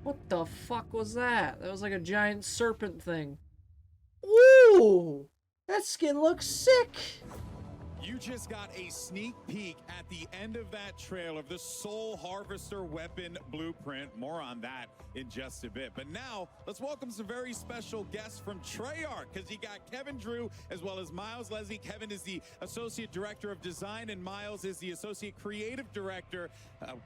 What the fuck was that? That was like a giant serpent thing. Woo! That skin looks sick! You just got a sneak peek at the end of that trailer of the Soul Harvester weapon blueprint. More on that in just a bit. But now, let's welcome some very special guests from Treyarch, because you got Kevin Drew as well as Miles Leslie. Kevin is the Associate Director of Design, and Miles is the Associate Creative Director.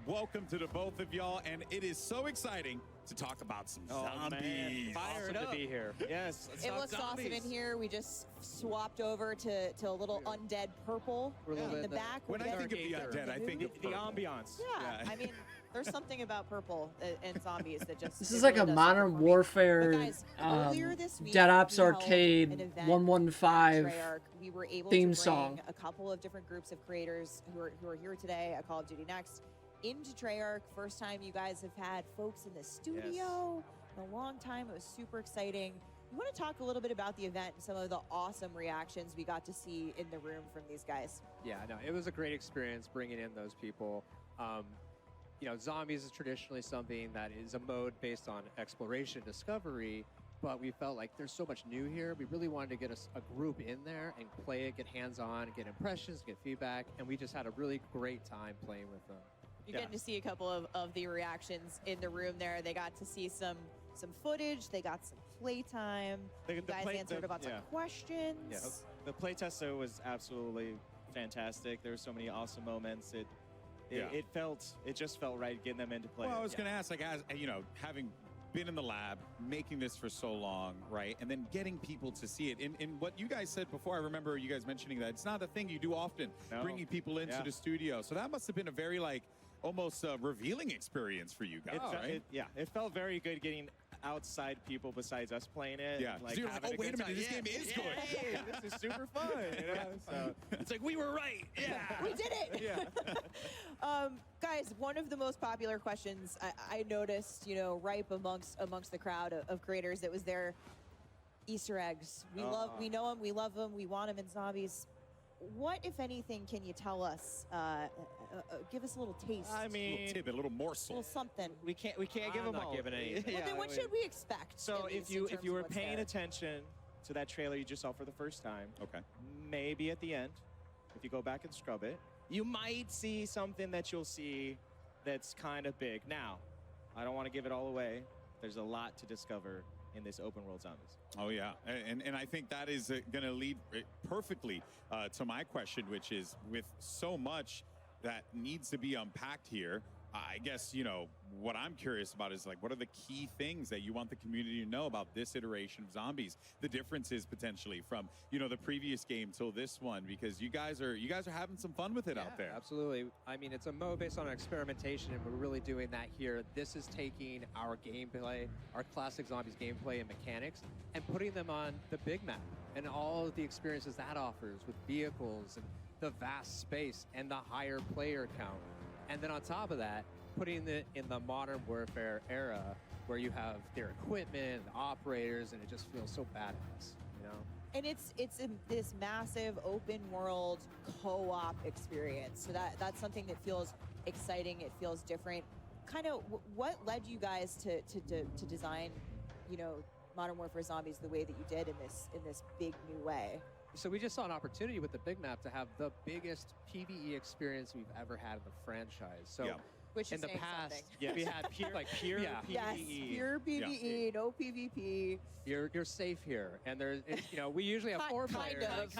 Welcome to the both of y'all, and it is so exciting to talk about some zombies. Man. Fired Awesome up to be here. Yes, let's It talk looks awesome in zombies. here. We just swapped over to a little undead purple We're a little in bit the back. When We're I think of getting the undead, I think of The purple. ambiance. yeah, I mean, there's something about purple and zombies that just. This it is like really a does Modern something for me. Warfare, But guys, earlier this week, Dead Ops we held Arcade an event 115 at Treyarch. We were able theme to bring song. a couple of different groups of creators who are here today at Call of Duty Next into Treyarch. First time you guys have had folks in the studio in a long time. It was super exciting. We want to talk a little bit about the event and some of the awesome reactions we got to see in the room from these guys. Yeah, no, it was a great experience bringing in those people. You know, zombies is traditionally something that is a mode based on exploration, discovery, but we felt like there's so much new here. We really wanted to get a group in there and play it, get hands-on, get impressions, get feedback, and we just had a really great time playing with them. You're getting to see a couple of the reactions in the room there. They got to see some footage. They got some playtime. You guys answered about some questions. Yeah, the playtest was absolutely fantastic. There were so many awesome moments. It just felt right getting them into play. Well, I was going to ask, like, as you know, having been in the lab, making this for so long, right, and then getting people to see it. In what you guys said before, I remember you guys mentioning that it's not a thing you do often, bringing people into the studio. So that must have been a very, like, almost revealing experience for you guys, right? It felt very good getting outside people besides us playing it. Yeah, like, so you're like, having oh, a wait a good minute, time. this game is good. Hey, this is super fun. You know? So it's like, we were right. Yeah. We did it. Yeah. Guys, one of the most popular questions I noticed, you know, ripe amongst the crowd of creators that was there, Easter eggs. We know them, we love them, we want them in zombies. What, if anything, can you tell us? Give us a little taste. I A mean, little tidbit, a little a morsel. little something. we can't give I'm them not all. giving anything. Well, then what should we expect? So at if least in you terms were of what's paying there? attention to that trailer you just saw for the first time, Okay. maybe at the end, if you go back and scrub it, you might see something that you'll see that's kind of big. Now, I don't want to give it all away. There's a lot to discover in this open world zombies. Oh, yeah. And I think that is going to lead perfectly to my question, which is, with so much that needs to be unpacked here, I guess, you know, what I'm curious about is, like, what are the key things that you want the community to know about this iteration of Zombies? The differences potentially from, you know, the previous game till this one, because you guys are having some fun with it out there. Absolutely. I mean, it's a mode based on experimentation, and we're really doing that here. This is taking our gameplay, our classic Zombies gameplay and mechanics, and putting them on the big map and all of the experiences that offers with vehicles and the vast space and the higher player count. And then on top of that, putting it in the modern warfare era where you have their equipment, the operators, and it just feels so badass, you know? And it's this massive open world co-op experience. So that's something that feels exciting. It feels different. Kind of what led you guys to design, you know, Modern Warfare Zombies the way that you did in this big new way? So we just saw an opportunity with the big map to have the biggest PvE experience we've ever had in the franchise. So Which in is the saying past, something. we had pure Pure yeah, PvE. Yes, pure PvE, no PvP. you're safe here, and there's you know, we usually have four Kind players. of.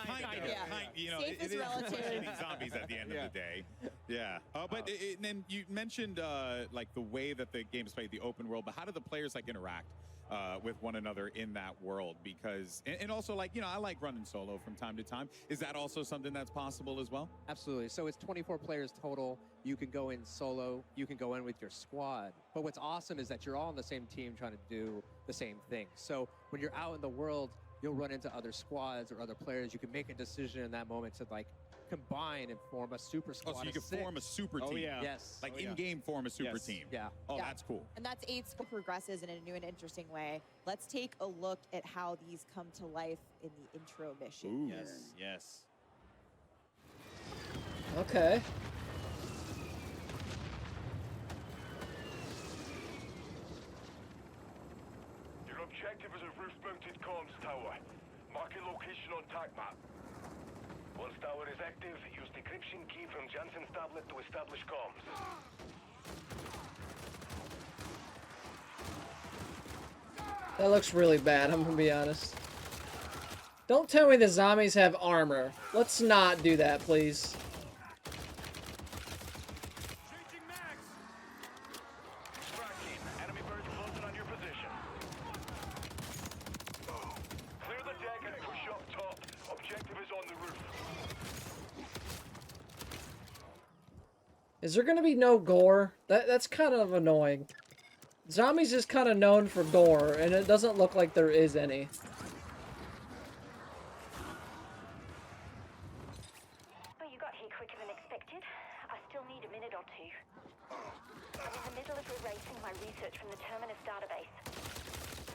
You know, Safe it is is relative. shooting zombies at the end of the day. Yeah. But and then you mentioned like the way that the game is played, the open world, but how do the players like interact with one another in that world? Because and also, like, you know, I like running solo from time to time. Is that also something that's possible as well? Absolutely. So it's 24 players total. You can go in solo. You can go in with your squad. But what's awesome is that you're all on the same team trying to do the same thing. So when you're out in the world, you'll run into other squads or other players. You can make a decision in that moment to, like, combine and form a super squad. Oh, so you of can 6. form a super team. Oh, yeah. Yes. Like Oh, yeah. in-game form a super Yes. team. Yeah. Oh, Yeah. that's cool. And that's 8 progresses in a new and interesting way. Let's take a look at how these come to life in the intro mission. Ooh. Yes. Okay. objective is a roof-mounted comms tower. Marking location on TAC map. Once tower is active, use decryption key from Jansen's tablet to establish comms. That looks really bad, I'm gonna be honest. Don't tell me the zombies have armor. Let's not do that, please. Changing mags! Strike team, enemy birds closing on your position. Clear the deck and push up top. Objective is on the roof. Is there gonna be no gore? That's kind of annoying. Zombies is kind of known for gore, and it doesn't look like there is any. Well, you got here quicker than expected. I still need a minute or two. I'm in the middle of erasing my research from the Terminus database.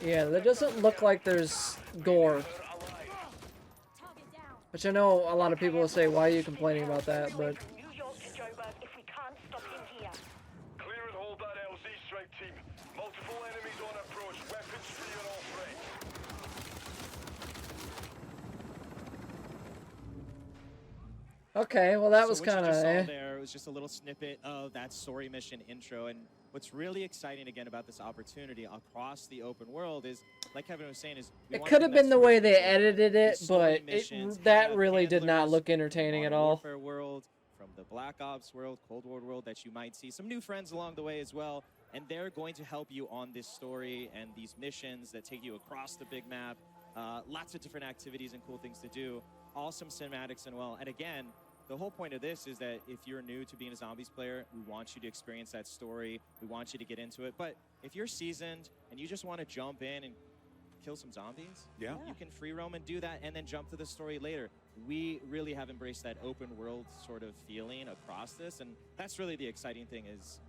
Yeah, that doesn't look like there's gore. Which I know a lot of people will say, why are you complaining about that, but... From New York to Joburg if we can't stop him here. Clear and hold that LZ strike team. Multiple enemies on approach. Weapons free on all fronts. Okay, well that So was what you kind of just saw eh. there was just a little snippet of that story mission intro, and what's really exciting again about this opportunity across the open world is, like Kevin was saying, is we It wanna could have bring been that the way story they to life. edited it, These story but missions that have really did not handlers look from entertaining the at Modern all. Warfare world, from the Black Ops world, Cold War world that you might see. Some new friends along the way as well, and they're going to help you on this story and these missions that take you across the big map. Lots of different activities and cool things to do. Awesome cinematics and well. And again, the whole point of this is that if you're new to being a Zombies player, we want you to experience that story. We want you to get into it. But if you're seasoned and you just want to jump in and kill some zombies, Yeah. you can free roam and do that and then jump to the story later. We really have embraced that open world sort of feeling across this, and that's really the exciting thing is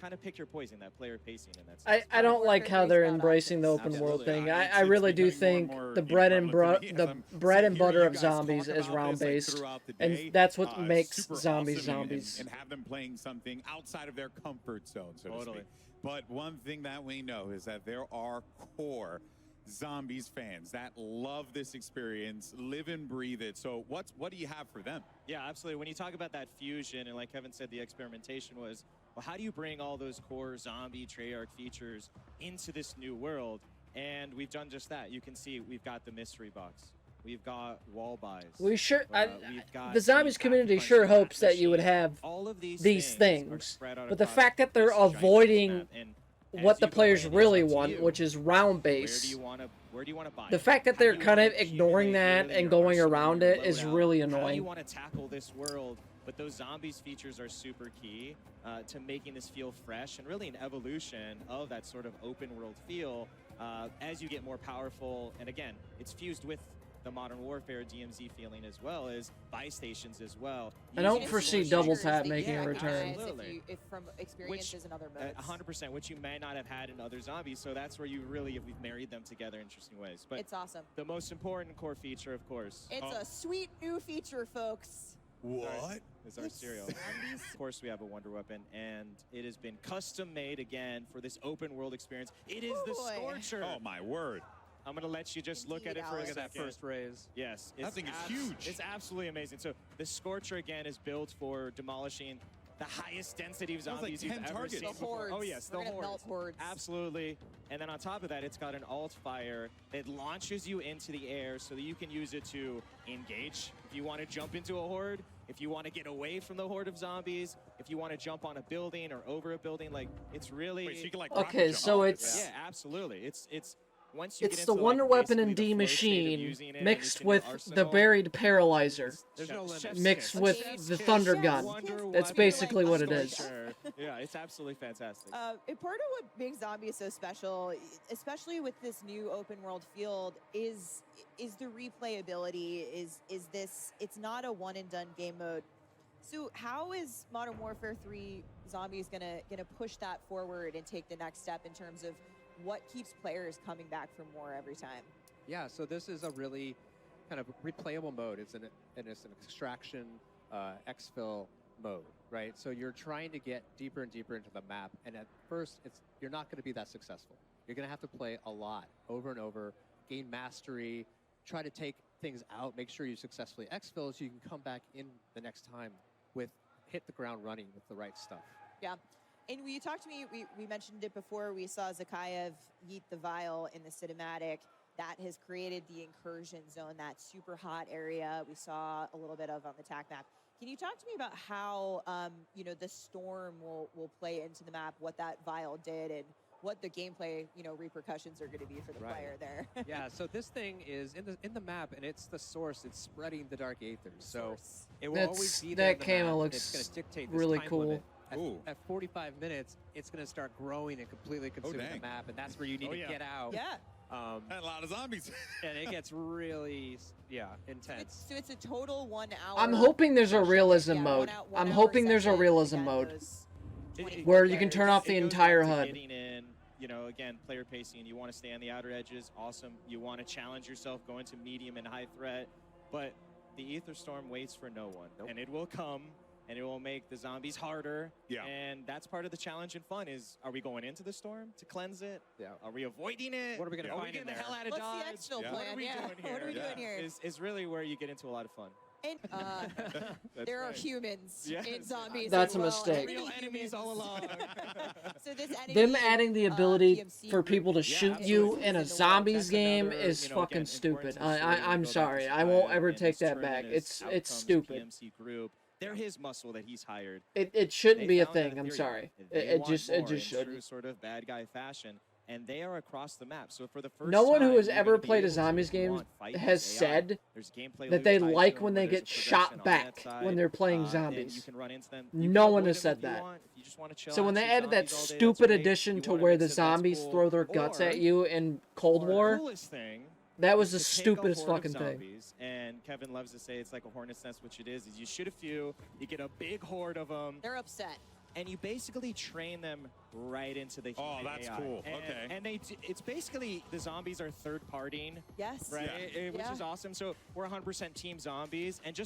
kind of pick your poison, that player pacing in that sense. I don't like how they're About embracing the options. open world Absolutely. thing. It's I really do becoming think more and the more bread and prevalent to me as the I'm bread seeing and here butter you of guys zombies talk is about round this, like, based, throughout the and day. that's what makes Super zombies awesome zombies. and have them playing something outside of their comfort zone, so to Totally. speak. But one thing that we know is that there are core Zombies fans that love this experience, live and breathe it. So what do you have for them? Yeah, absolutely. When you talk about that fusion, and like Kevin said, the experimentation was, well, how do you bring all those core zombie Treyarch features into this new world? And we've done just that. You can see we've got the mystery box. We've got wall buys. We sure, We've got the zombies community sacrifice sure map hopes that you would machine. have all of these these are things, spread out but the across fact that they're this giant avoiding map. And what as the you go players in, it's really up to want, you. which is round Where do based. you want to buy? The it? fact that How do they're you kind wanna of ignoring accumulate that really and your going arsenal, around your it is loadout? really How do you annoying. want to tackle this world? But those zombies features are super key to making this feel fresh and really an evolution of that sort of open world feel as you get more powerful. And again, it's fused with the Modern Warfare DMZ feeling as well as buy stations as well. I don't Using foresee score double triggers tap that making you a return. recognize If, if from experiences in other modes. 100%, which you may not have had in other zombies. So that's where we've married them together in interesting ways. But It's awesome. the most important core feature, of course, It's a sweet new feature, folks. What? is our cereal. Of course, we have a Wonder Weapon, and it has been custom made again for this open world experience. It is the Boy. Scorcher. Oh my word. I'm gonna let you just look at Indeed, it for a Alex. Look at that second. first raise. Yes, That thing is huge. It's absolutely amazing. So the Scorcher again is built for demolishing the highest density of Sounds like zombies you've 10 ever targets. seen The before. hordes. Oh yes, We're the gonna melt hordes. hordes. Absolutely. And then on top of that, it's got an alt fire that launches you into the air so that you can use it to engage. If you want to jump into a horde, if you want to get away from the horde of zombies, if you want to jump on a building or over a building, like it's really. Wait, so you can like Okay, rocket jump. so Oh, it's- Yeah, absolutely. It's once you get It's into the Wonder like, Weapon and basically D the flow state of machine using it and mixed it's in your with the arsenal, buried paralyzer. There's no limit. chef's Mixed kiss. with Chef's the kiss. Thunder Chef's Gun. kiss. Wonder That's Weapon. basically what it is. Sure. Yeah, it's absolutely fantastic. And part of what makes Zombies so special, especially with this new open world field, is the replayability. Is this? It's not a one and done game mode. So how is Modern Warfare 3 Zombies gonna push that forward and take the next step in terms of what keeps players coming back for more every time? Yeah, so this is a really kind of replayable mode. It's an extraction exfil mode, right? So you're trying to get deeper and deeper into the map, and at first you're not going to be that successful. You're going to have to play a lot, over and over, gain mastery, try to take things out, make sure you successfully exfil so you can come back in the next time with hit the ground running with the right stuff. Yeah. And when you talked to me, we mentioned it before, we saw Zakayev yeet the vial in the cinematic. That has created the incursion zone, that super hot area we saw a little bit of on the TAC map. Can you talk to me about how, you know, the storm will play into the map, what that vial did, and what the gameplay, you know, repercussions are going to be for the player there? Yeah, so this thing is in the map, and it's the source. It's spreading the dark aethers. So it will always be there. That in the camo map. looks It's going to dictate this really time cool. limit. At 45 minutes, it's going to start growing and completely consuming the map, and that's where you need to get out. Yeah. And a lot of zombies. And it gets really, intense. So it's a total 1 hour. I'm hoping there's a session. realism Yeah, mode. 1 I'm hour hoping there's a session. realism You got mode. those Where 24 you can turn players. off the It goes entire back to HUD. Getting in, you know, again, player pacing. You want to stay on the outer edges. Awesome. You want to challenge yourself, go into medium and high threat. But the Ether Storm waits for no one. And it will come, and it will make the zombies harder. Yeah. And that's part of the challenge and fun is, are we going into the storm to cleanse it? Yeah. Are we avoiding it? What are we gonna Are we find in getting the there? hell out of What's Dodge? the exfil What are plan? we Yeah. doing here? What are we doing here? Is really where you get into a lot of fun. And there are humans Yes. in zombies. That's as a well. mistake. Real enemies all along. So this enemy, Them adding the ability PMC for people to group shoot is you in in the a wild. zombies That's game another, is you know, fucking again, stupid. important to the story I'm to go sorry. back to I won't Sky ever and take his that back. tremendous It's outcomes stupid. PMC group. They're his muscle that he's hired. It shouldn't They be a found that thing. I'm theory. sorry. They It want just more in shouldn't. true sort of bad guy fashion, and they are across the map. So for the first No one who time, has you're ever gonna be played a able to, zombies if you game want, fight has this AI. said There's gameplay that they loop tied like to them when where they there's get a shot progression on back that side, when they're playing and you zombies. can run into them. You No can one avoid has them said if you that. want. If you just want to chill So out when and they shoot added that zombies all day, that's stupid great. addition You to wanna where mix the it, that's zombies cool. throw their guts at Or- you in Cold or War, The coolest thing that was the is to take a stupidest horde of fucking thing. zombies, and Kevin loves to say it's like a hornet's nest, which it is you shoot a few, you get a big horde of them, They're upset. and you basically train them right into the human that's AI. cool. And, Okay. And it's basically the zombies are third-partying, Yes. right? Yeah. Which is awesome. So we're 100% team zombies, and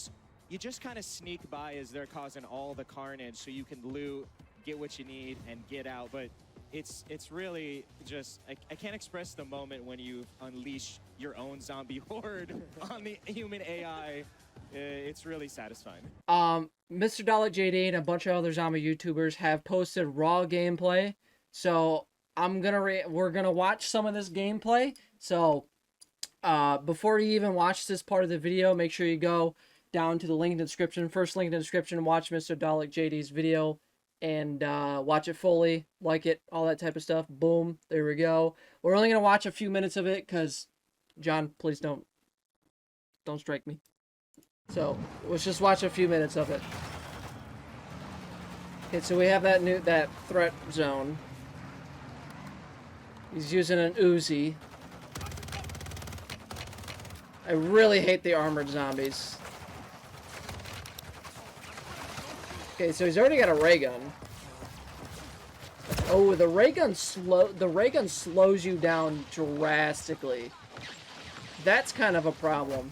you just kind of sneak by as they're causing all the carnage, so you can loot, get what you need, and get out. But it's really just I can't express the moment when you unleash your own zombie horde on the human AI. It's really satisfying. Mr. Dalek JD and a bunch of other zombie YouTubers have posted raw gameplay, so we're gonna watch some of this gameplay. So, before you even watch this part of the video, make sure you go down to the link in the description. First link in the description. Watch Mr. Dalek JD's video and watch it fully, like it, all that type of stuff. Boom, there we go. We're only gonna watch a few minutes of it because, John, please don't strike me. So let's just watch a few minutes of it. Okay, so we have that threat zone. He's using an Uzi. I really hate the armored zombies. Okay, so he's already got a ray gun. Oh, the ray gun slows you down drastically. That's kind of a problem.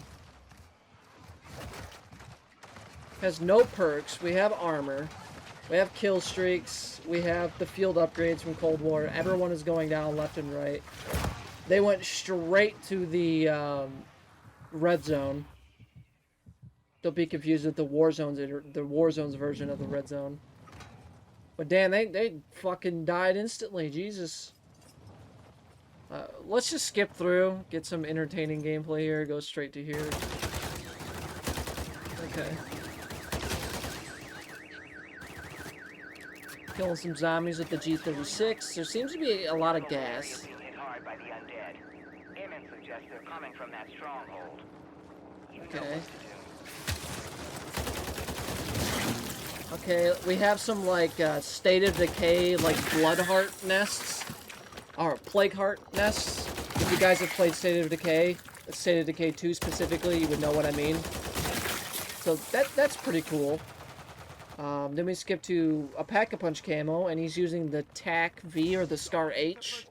Has no perks. We have armor. We have kill streaks. We have the field upgrades from Cold War. Everyone is going down left and right. They went straight to the red zone. Don't be confused with the Warzone's version of the red zone. But damn, they fucking died instantly. Jesus. Let's just skip through, get some entertaining gameplay here. Go straight to here. Okay. Killing some zombies with the G36. There seems to be a lot of gas. Hit hard by the undead. Amen suggests they're coming from that stronghold. You know Okay. what to do. Okay, we have some like State of Decay, like blood heart nests, or plague heart nests. If you guys have played State of Decay 2 specifically, you would know what I mean. So that's pretty cool. Then we skip to a Pack-a-Punch camo, and he's using the TAC V or the Scar H.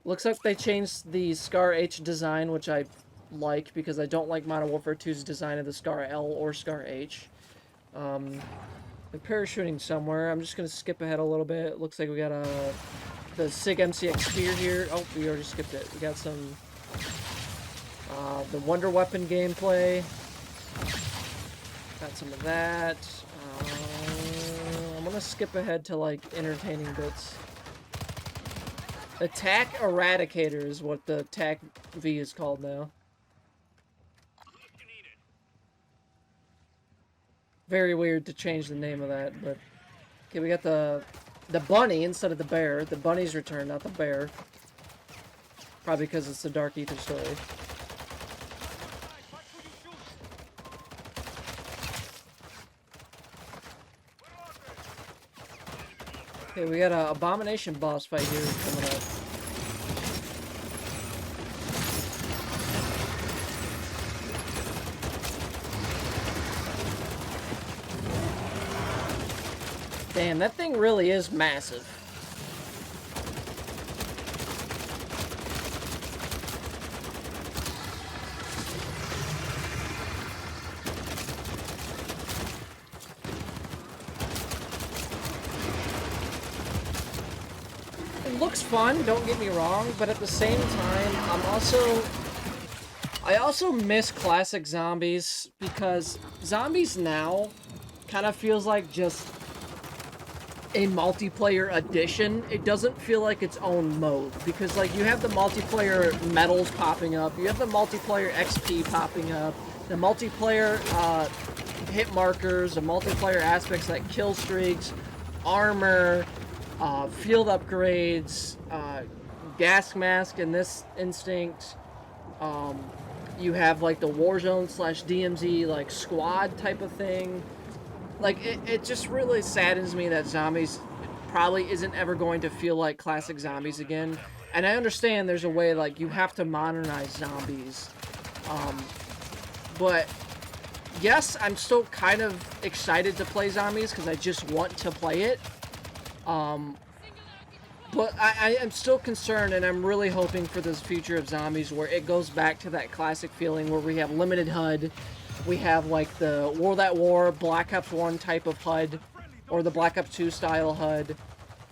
Looks like they changed the Scar H design, which I like because I don't like Modern Warfare 2's design of the Scar L or Scar H. They're parachuting somewhere. I'm just gonna skip ahead a little bit. It looks like we got a the SIG MCX Spear here. Oh, we already skipped it. We got some the Wonder Weapon gameplay. Got some of that. I'm gonna skip ahead to like entertaining bits. Attack Eradicator is what the Attack V is called now. Very weird to change the name of that, but okay, we got the bunny instead of the bear. The bunny's return, not the bear. Probably because it's the Dark Ether story. Okay, we got an Abomination boss fight here coming up. Damn, that thing really is massive. It looks fun, don't get me wrong, but at the same time, I also miss classic zombies because zombies now kind of feels like just a multiplayer addition. It doesn't feel like its own mode because like you have the multiplayer medals popping up, you have the multiplayer XP popping up, the multiplayer hit markers, the multiplayer aspects like kill streaks, armor, field upgrades, gas mask in this instinct. You have like the Warzone / DMZ like squad type of thing. Like, it just really saddens me that zombies probably isn't ever going to feel like classic zombies again. And I understand there's a way, like, you have to modernize zombies. But, yes, I'm still kind of excited to play zombies because I just want to play it. But I am still concerned, and I'm really hoping for this future of zombies where it goes back to that classic feeling where we have limited HUD. We have, like, the World at War, Black Ops 1 type of HUD, or the Black Ops 2 style HUD,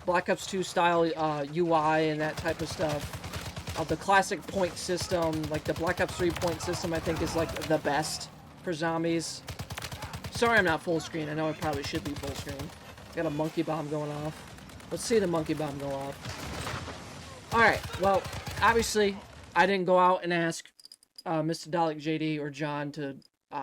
Black Ops 2 style UI and that type of stuff. The classic point system, like the Black Ops 3 point system, I think is, like, the best for zombies. Sorry I'm not full screen. I know I probably should be full screen. Got a monkey bomb going off. Let's see the monkey bomb go off. Alright, well, obviously, I didn't go out and ask Mr. Dalek JD or John to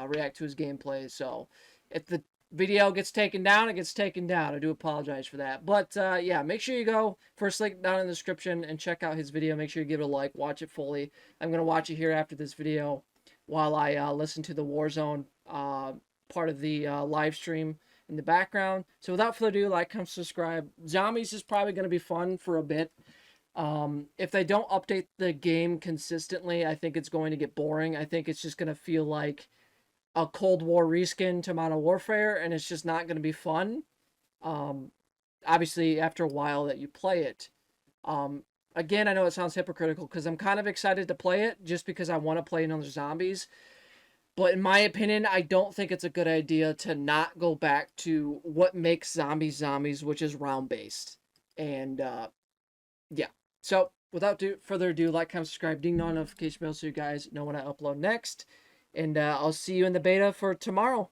react to his gameplay, so if the video gets taken down, it gets taken down. I do apologize for that. But, yeah, make sure you go, first link down in the description, and check out his video. Make sure you give it a like, watch it fully. I'm going to watch it here after this video while I listen to the Warzone part of the live stream in the background. So without further ado, like, comment, subscribe. Zombies is probably going to be fun for a bit. If they don't update the game consistently, I think it's going to get boring. I think it's just going to feel like a Cold War reskin to Modern Warfare, and it's just not going to be fun. Obviously, after a while that you play it. Again, I know it sounds hypocritical because I'm kind of excited to play it just because I want to play another Zombies. But in my opinion, I don't think it's a good idea to not go back to what makes zombies zombies, which is round-based. And, yeah. So, without further ado, like, comment, subscribe, ding the notification bell so you guys know when I upload next. And I'll see you in the beta for tomorrow.